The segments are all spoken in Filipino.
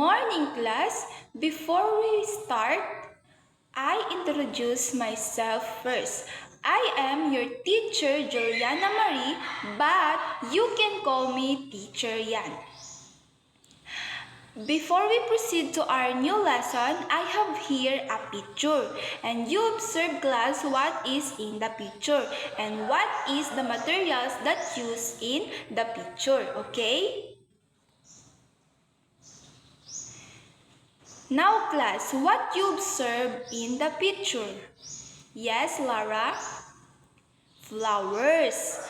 morning, class. Before we start, I introduce myself first. I am your teacher, Juliana Marie, but you can call me Teacher Yan. Before we proceed to our new lesson, I have here a picture, and you observe, class, what is in the picture and what is the materials that used in the picture, okay? Now, class, what you observe in the picture? Yes, Lara? Flowers.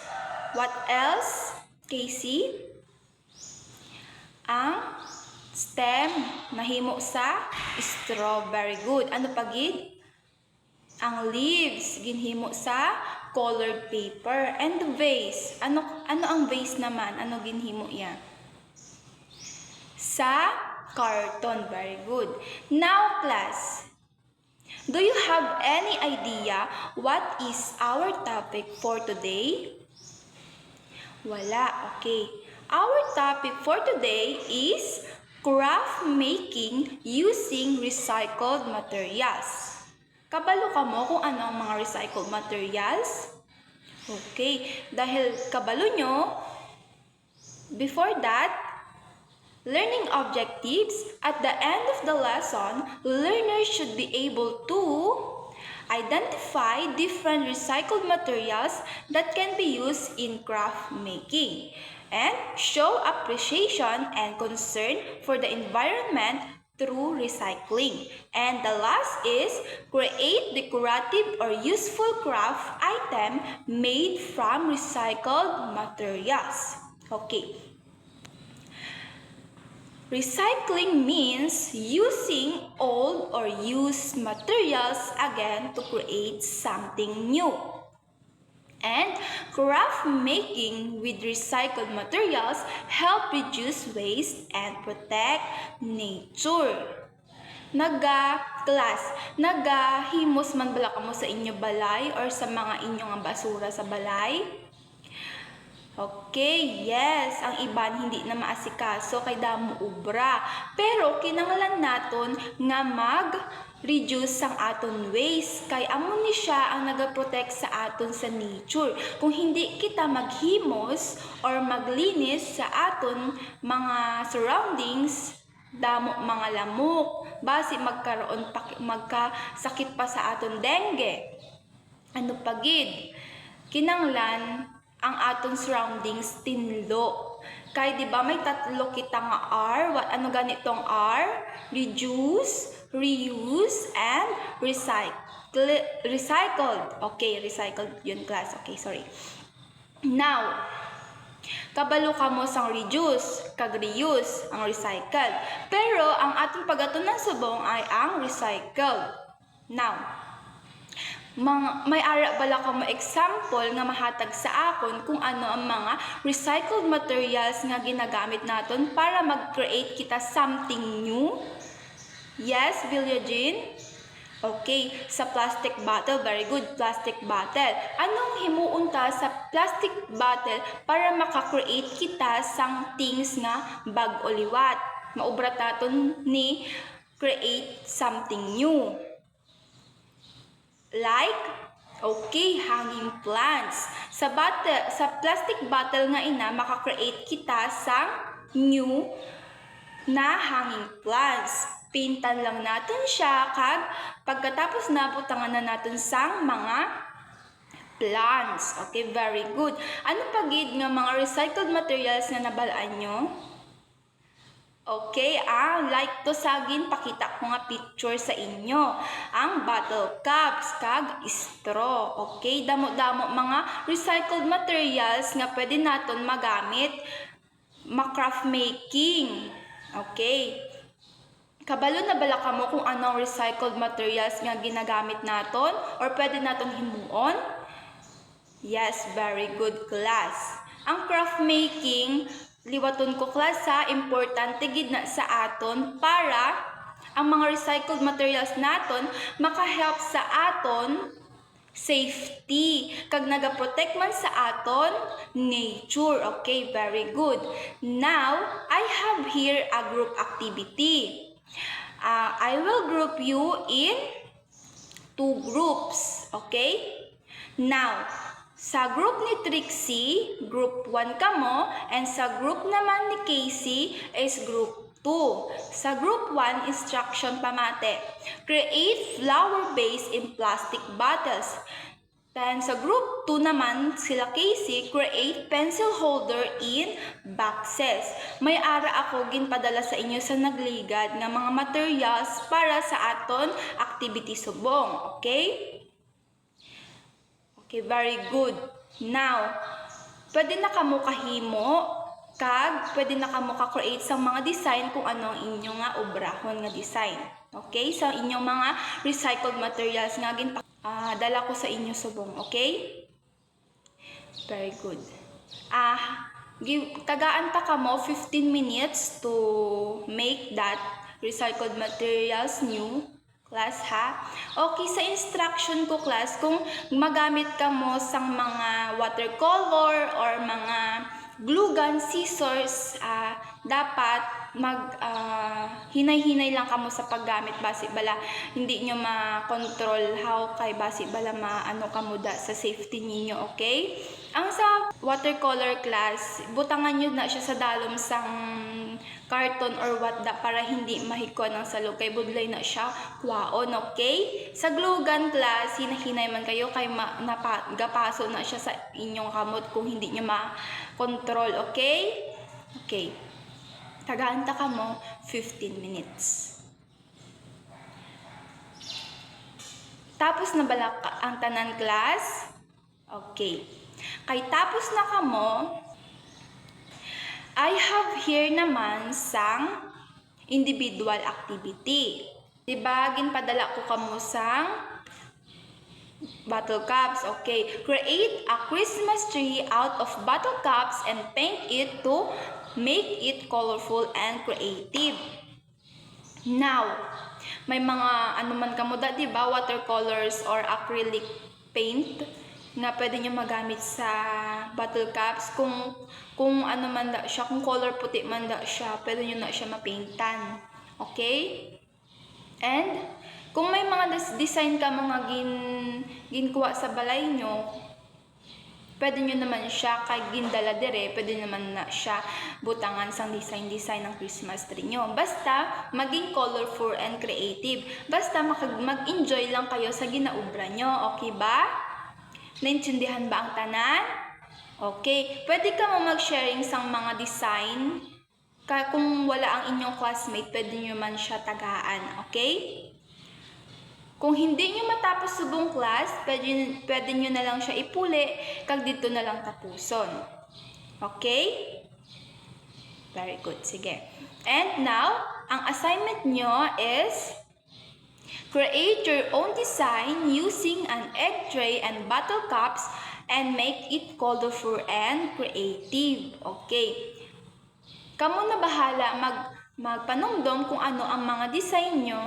What else, Casey? Ang stem nahimo sa straw. Very good. Ano pa gid? Ang leaves ginhimo sa colored paper. And the vase. Ano ang vase naman? Ano ginhimo iya? Sa carton. Very good. Now, class, do you have any idea what is our topic for today? Wala. Okay. Our topic for today is craft making using recycled materials. Kabalo ka mo kung ano ang mga recycled materials? Okay. Dahil kabalo nyo, before that, learning objectives, at the end of the lesson, learners should be able to identify different recycled materials that can be used in craft making and show appreciation and concern for the environment through recycling. And the last is create decorative or useful craft item made from recycled materials. Okay. Recycling means using old or used materials again to create something new. And craft making with recycled materials help reduce waste and protect nature. Nagahimos man bala kamo sa inyo balay or sa mga inyong basura sa balay? Okay, yes, ang iban hindi na maasikaso kay damo ubra. Pero kinahanglan naton nga mag-reduce ang aton waste kay amo ni siya ang nagaprotect sa aton sa nature. Kung hindi kita maghimos or maglinis sa aton mga surroundings, damo mga lamok, basi magkasakit pa sa aton dengue. Ano pagid? Kinanglan ang aton surroundings tinlo. Kay di ba may tatlo kita nga R? Ano ganitong R? Reduce, reuse, and recycled. Okay, recycled yun, class. Okay, sorry. Now, kabalo ka mo sang reduce, kag reuse, ang recycled. Pero ang ating pagatunan subong ay ang recycled. Now, may ara bala ka mo example nga mahatag sa akon kung ano ang mga recycled materials nga ginagamit naton para mag-create kita something new? Yes, Villajean? Okay, sa plastic bottle, very good, plastic bottle. Anong himuon ta sa plastic bottle para maka-create kita sang things nga bag o liwat? Maubra taton ni create something new. Like, okay, hanging plants. Sa plastic bottle nga ina, maka-create kita sang new na hanging plants. Pintan lang natin siya, kag pagkatapos nabutangan na natin sang mga plants. Okay, very good. Ano pagid nga mga recycled materials na nabalaan nyo? Okay, like to sagin, pakita ko nga picture sa inyo. Ang bottle caps, kag straw. Okay, damo-damo mga recycled materials nga pwede naton magamit ma-craft making. Okay. Kabalo na bala ka mo kung anong recycled materials nga ginagamit naton or pwede naton himuon? Yes, very good, class. Ang craft making, liwaton ko, class, sa importante gid na sa aton para ang mga recycled materials naton maka-help sa aton Safety. Kag nagaprotect man sa aton nature. Okay, very good. Now, I have here a group activity. I will group you in 2 groups. Okay? Now, sa group ni Trixie, group 1 ka mo, and sa group naman ni Casey is group 2. Sa group 1, instruction pamate. Create flower vase in plastic bottles. Then sa group 2 naman, sila Casey, create pencil holder in boxes. May ara ako ginpadala sa inyo sa nagligad nga mga materials para sa aton activity subong. Okay? Okay, very good. Now, pwede na kamo kahimo, kag pwede na kamo ka-create sa mga design kung ano ang inyong nga obrahon nga design. Okay? Sa inyong mga recycled materials nga dala ko sa inyo subong. Okay? Very good. Tagaan ta kamo 15 minutes to make that recycled materials new. Class, ha? Okay, sa instruction ko, class, kung magamit ka mo sang mga watercolor or mga glue gun, scissors, dapat hinay-hinay lang kamo sa paggamit basi bala hindi nyo ma-control how kay basi bala maano kamo da sa safety ninyo, okay? Ang sa watercolor class, butangan nyo na siya sa dalom sang carton or what da para hindi mahikon ang salog kay budlay na siya kwaon, okay? Sa glue gun class, hinahinay man kayo kay gapaso na siya sa inyong kamot kung hindi nyo ma-control, okay? Okay. Tagaan ta ka mo 15 minutes. Tapos na bala ang tanan class? Okay. Kay tapos na ka mo, I have here naman sang individual activity. Diba, ginpadala ko kamo sang bottle caps. Okay. Create a Christmas tree out of bottle caps and paint it to make it colorful and creative. Now, may mga ano man kamo da, diba, watercolors or acrylic paint na pwede nyo magamit sa bottle caps. Kung ano man da siya, kung color puti man da siya, pwede nyo na siya mapaintan. Okay? And, kung may mga design ka mga ginkuha sa balay nyo, pwede nyo naman siya kay gindala dire, pwede naman na siya butangan sang design ng Christmas tree nyo. Basta, maging colorful and creative. Basta, mag-enjoy lang kayo sa ginaubra nyo. Okay ba? Naintindihan ba ang tanan? Okay. Pwede ka mo mag-sharing sang mga design. Kung wala ang inyong classmate, pwede nyo man siya tagaan. Okay? Kung hindi nyo matapos subong class, pwede nyo na lang siya ipuli, kag dito na lang tapuson. Okay? Very good. Sige. And now, ang assignment nyo is create your own design using an egg tray and bottle caps and make it colorful and creative. Okay. Kamu na bahala magpanungdom kung ano ang mga design nyo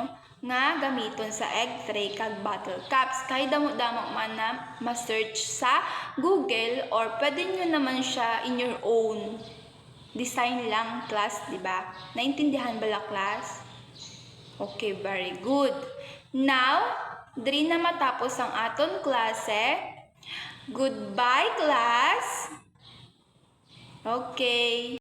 nga gamiton sa egg tray kag bottle caps. Kay damo-damo man na ma-search sa Google or pwede nyo naman siya in your own design lang, class, di ba? Naintindihan ba la, class? Okay, very good. Now, diri na matapos ang aton klase. Goodbye, class. Okay.